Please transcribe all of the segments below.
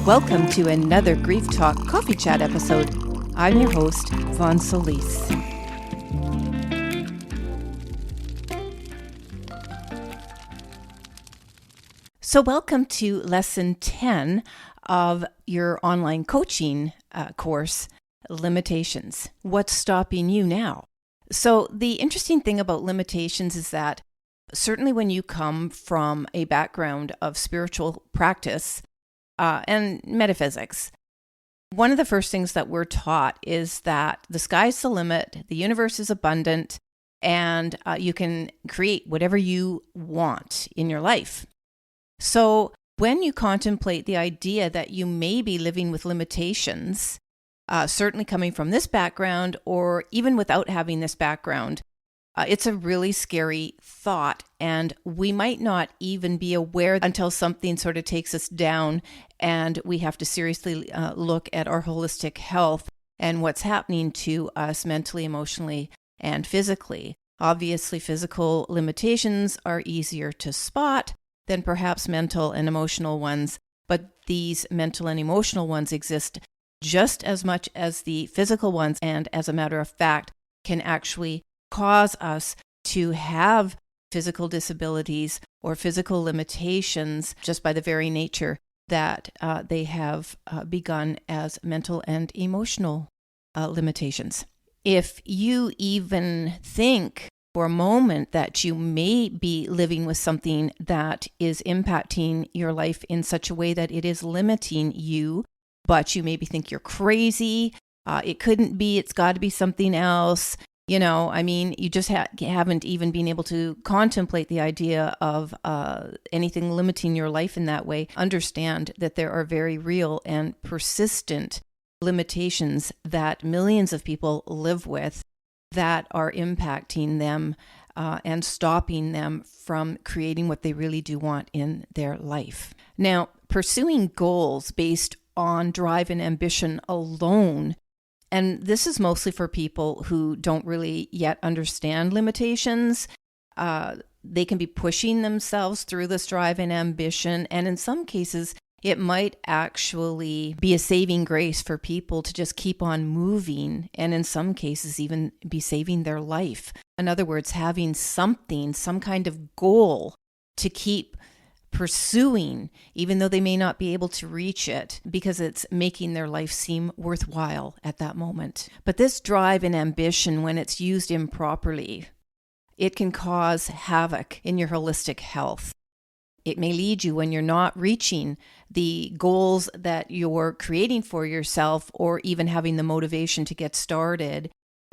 Welcome to another Grief Talk Coffee Chat episode. I'm your host, Vaughn Solis. So welcome to Lesson 10 of your online coaching course, Limitations. What's stopping you now? So the interesting thing about limitations is that certainly when you come from a background of spiritual practice and metaphysics, one of the first things that we're taught is that the sky's the limit, the universe is abundant, and you can create whatever you want in your life. So when you contemplate the idea that you may be living with limitations, certainly coming from this background or even without having this background, it's a really scary thought, and we might not even be aware until something sort of takes us down and we have to seriously look at our holistic health and what's happening to us mentally, emotionally, and physically. Obviously, physical limitations are easier to spot than perhaps mental and emotional ones, but these mental and emotional ones exist just as much as the physical ones, and as a matter of fact, can actually cause us to have physical disabilities or physical limitations just by the very nature that they have begun as mental and emotional limitations. If you even think for a moment that you may be living with something that is impacting your life in such a way that it is limiting you, but you maybe think you're crazy, it couldn't be, it's got to be something else. You just haven't even been able to contemplate the idea of anything limiting your life in that way. Understand that there are very real and persistent limitations that millions of people live with that are impacting them and stopping them from creating what they really do want in their life. Now, pursuing goals based on drive and ambition alone, and this is mostly for people who don't really yet understand limitations. They can be pushing themselves through this drive and ambition, and in some cases, it might actually be a saving grace for people to just keep on moving, and in some cases even be saving their life. In other words, having something, some kind of goal to keep pursuing, even though they may not be able to reach it, because it's making their life seem worthwhile at that moment. But this drive and ambition, when it's used improperly, it can cause havoc in your holistic health. It may lead you, when you're not reaching the goals that you're creating for yourself, or even having the motivation to get started,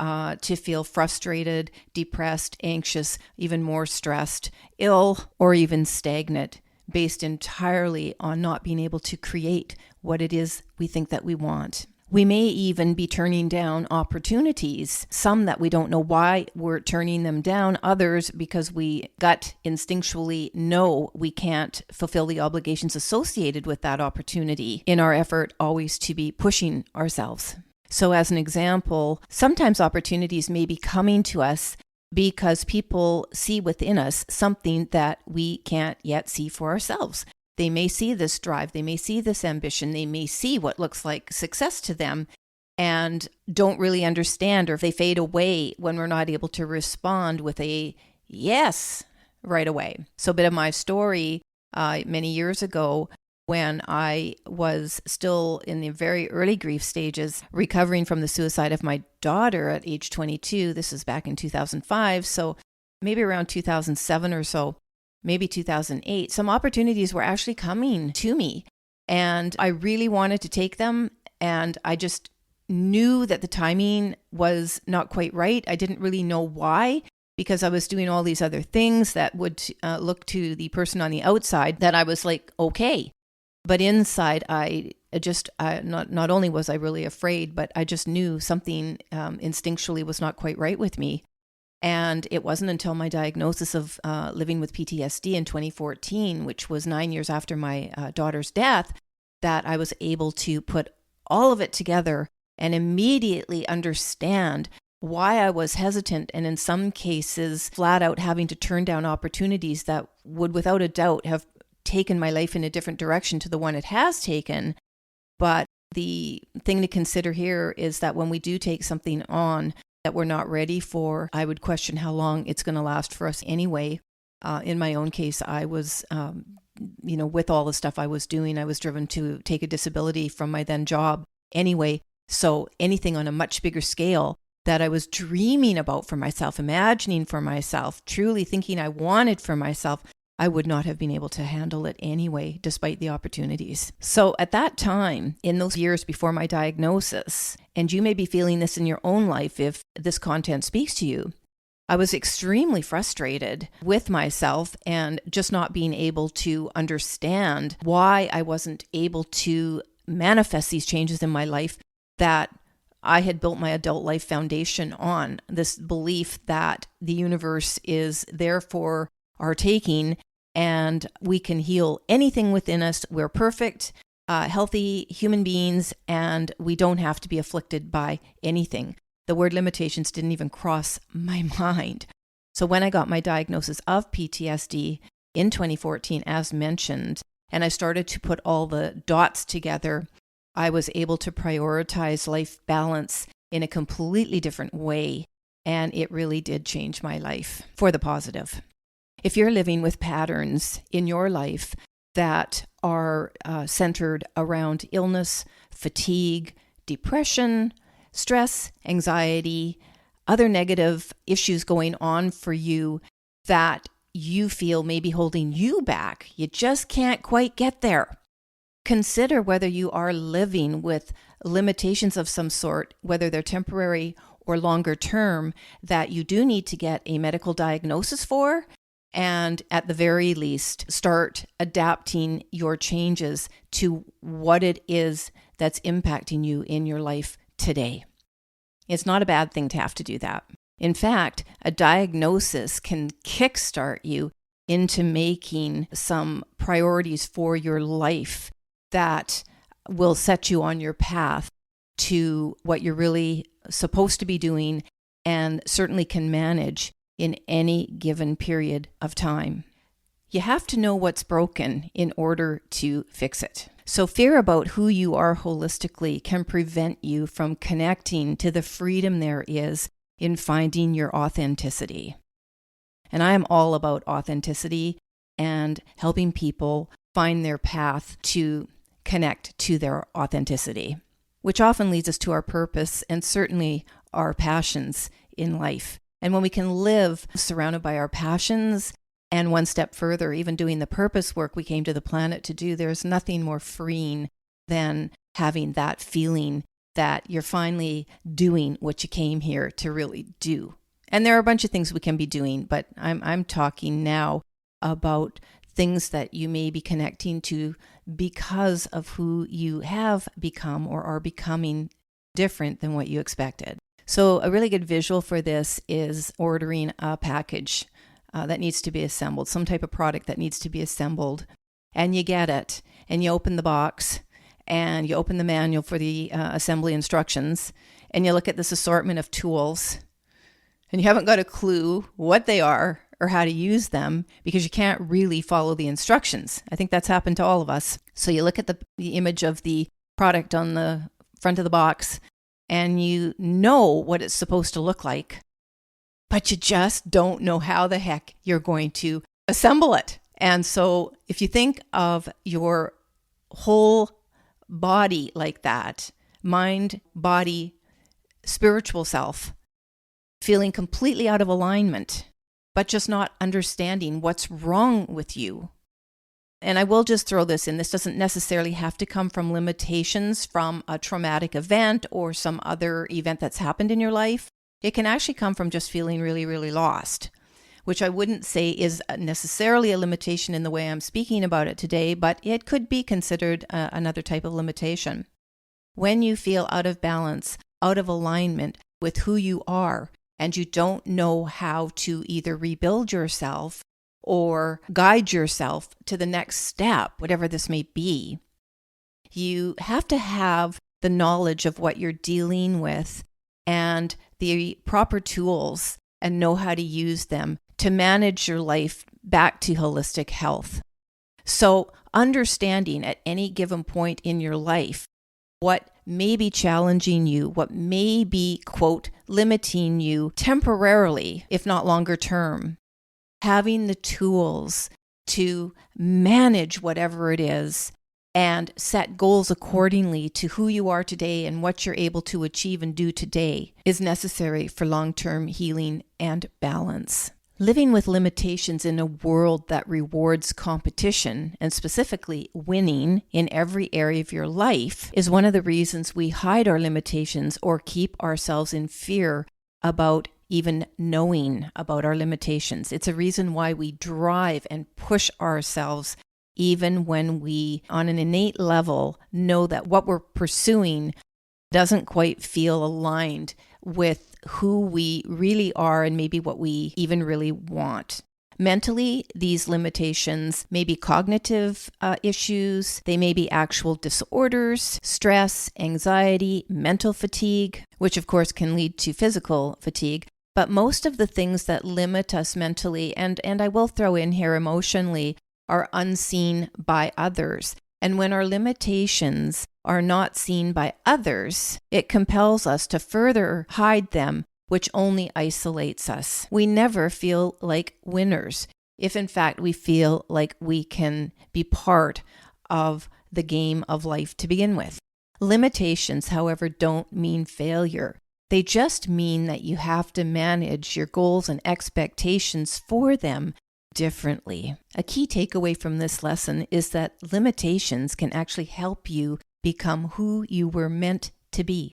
to feel frustrated, depressed, anxious, even more stressed, ill, or even stagnant, based entirely on not being able to create what it is we think that we want. We may even be turning down opportunities, some that we don't know why we're turning them down, others because we gut instinctually know we can't fulfill the obligations associated with that opportunity in our effort always to be pushing ourselves. So as an example, sometimes opportunities may be coming to us because people see within us something that we can't yet see for ourselves. They may see this drive, they may see this ambition, they may see what looks like success to them and don't really understand, or if they fade away when we're not able to respond with a yes right away. So a bit of my story, many years ago, when I was still in the very early grief stages, recovering from the suicide of my daughter at age 22. This is back in 2005, so maybe around 2007 or so. Maybe 2008, some opportunities were actually coming to me, and I really wanted to take them, and I just knew that the timing was not quite right. I didn't really know why, because I was doing all these other things that would look to the person on the outside that I was like, okay. But inside, I just, not only was I really afraid, but I just knew something instinctually was not quite right with me. And it wasn't until my diagnosis of living with PTSD in 2014, which was 9 years after my daughter's death, that I was able to put all of it together and immediately understand why I was hesitant, and in some cases flat out having to turn down opportunities that would without a doubt have taken my life in a different direction to the one it has taken, But the thing to consider here is that when we do take something on that we're not ready for, I would question how long it's going to last for us anyway. In my own case, I was, with all the stuff I was doing, I was driven to take a disability from my then job anyway. So anything on a much bigger scale that I was dreaming about for myself, imagining for myself, truly thinking I wanted for myself, I would not have been able to handle it anyway, despite the opportunities. So at that time, in those years before my diagnosis, and you may be feeling this in your own life if this content speaks to you, I was extremely frustrated with myself and just not being able to understand why I wasn't able to manifest these changes in my life that I had built my adult life foundation on. This belief that the universe is there for our taking and we can heal anything within us. We're perfect, healthy human beings, and we don't have to be afflicted by anything. The word limitations didn't even cross my mind. So when I got my diagnosis of PTSD in 2014, as mentioned, and I started to put all the dots together, I was able to prioritize life balance in a completely different way, and it really did change my life for the positive. If you're living with patterns in your life that are centered around illness, fatigue, depression, stress, anxiety, other negative issues going on for you that you feel may be holding you back, you just can't quite get there. Consider whether you are living with limitations of some sort, whether they're temporary or longer term, that you do need to get a medical diagnosis for, and at the very least, start adapting your changes to what it is that's impacting you in your life today. It's not a bad thing to have to do that. In fact, a diagnosis can kickstart you into making some priorities for your life that will set you on your path to what you're really supposed to be doing and certainly can manage in any given period of time. You have to know what's broken in order to fix it. So fear about who you are holistically can prevent you from connecting to the freedom there is in finding your authenticity. And I am all about authenticity and helping people find their path to connect to their authenticity, which often leads us to our purpose and certainly our passions in life. And when we can live surrounded by our passions, and one step further, even doing the purpose work we came to the planet to do, there's nothing more freeing than having that feeling that you're finally doing what you came here to really do. And there are a bunch of things we can be doing, but I'm talking now about things that you may be connecting to because of who you have become or are becoming different than what you expected. So a really good visual for this is ordering a package that needs to be assembled, some type of product that needs to be assembled, and you get it, and you open the box, and you open the manual for the assembly instructions, and you look at this assortment of tools, and you haven't got a clue what they are or how to use them because you can't really follow the instructions. I think that's happened to all of us. So you look at the image of the product on the front of the box, and you know what it's supposed to look like, but you just don't know how the heck you're going to assemble it. And so if you think of your whole body like that, mind, body, spiritual self, feeling completely out of alignment, but just not understanding what's wrong with you. And I will just throw this in. This doesn't necessarily have to come from limitations from a traumatic event or some other event that's happened in your life. It can actually come from just feeling really, really lost, which I wouldn't say is necessarily a limitation in the way I'm speaking about it today, but it could be considered another type of limitation. When you feel out of balance, out of alignment with who you are, and you don't know how to either rebuild yourself or guide yourself to the next step, whatever this may be, you have to have the knowledge of what you're dealing with and the proper tools and know how to use them to manage your life back to holistic health. So understanding at any given point in your life what may be challenging you, what may be, quote, limiting you temporarily, if not longer term. Having the tools to manage whatever it is and set goals accordingly to who you are today and what you're able to achieve and do today is necessary for long-term healing and balance. Living with limitations in a world that rewards competition, and specifically winning in every area of your life, is one of the reasons we hide our limitations or keep ourselves in fear about even knowing about our limitations. It's a reason why we drive and push ourselves even when we, on an innate level, know that what we're pursuing doesn't quite feel aligned with who we really are and maybe what we even really want. Mentally, these limitations may be cognitive issues, they may be actual disorders, stress, anxiety, mental fatigue, which of course can lead to physical fatigue. But most of the things that limit us mentally, and I will throw in here emotionally, are unseen by others. And when our limitations are not seen by others, it compels us to further hide them, which only isolates us. We never feel like winners if in fact we feel like we can be part of the game of life to begin with. Limitations, however, don't mean failure. They just mean that you have to manage your goals and expectations for them differently. A key takeaway from this lesson is that limitations can actually help you become who you were meant to be.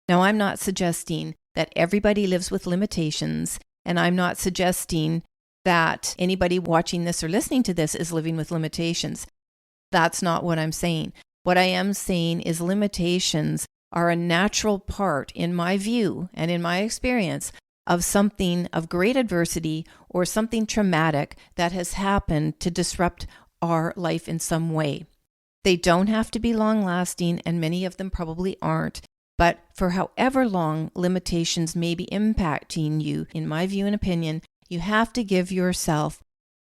Now, I'm not suggesting that everybody lives with limitations, and I'm not suggesting that anybody watching this or listening to this is living with limitations. That's not what I'm saying. What I am saying is limitations are a natural part, in my view and in my experience, of something of great adversity or something traumatic that has happened to disrupt our life in some way. They don't have to be long-lasting, and many of them probably aren't, but for however long limitations may be impacting you, in my view and opinion, you have to give yourself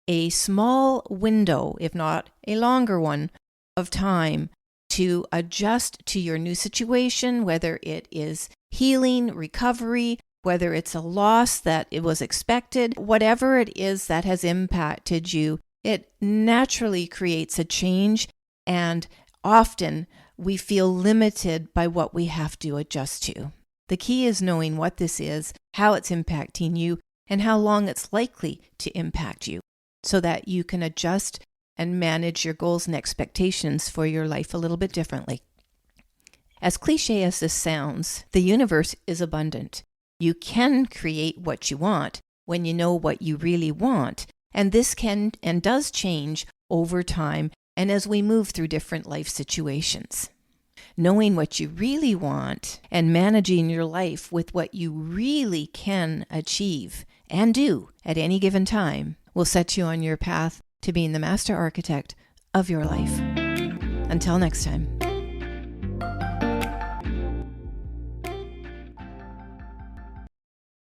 a small window, if not a longer one, of time to adjust to your new situation, whether it is healing, recovery, whether it's a loss that it was expected, whatever it is that has impacted you, it naturally creates a change, and often we feel limited by what we have to adjust to. The key is knowing what this is, how it's impacting you, and how long it's likely to impact you, so that you can adjust and manage your goals and expectations for your life a little bit differently. As cliche as this sounds, the universe is abundant. You can create what you want when you know what you really want, and this can and does change over time and as we move through different life situations. Knowing what you really want and managing your life with what you really can achieve and do at any given time will set you on your path to being the master architect of your life. Until next time.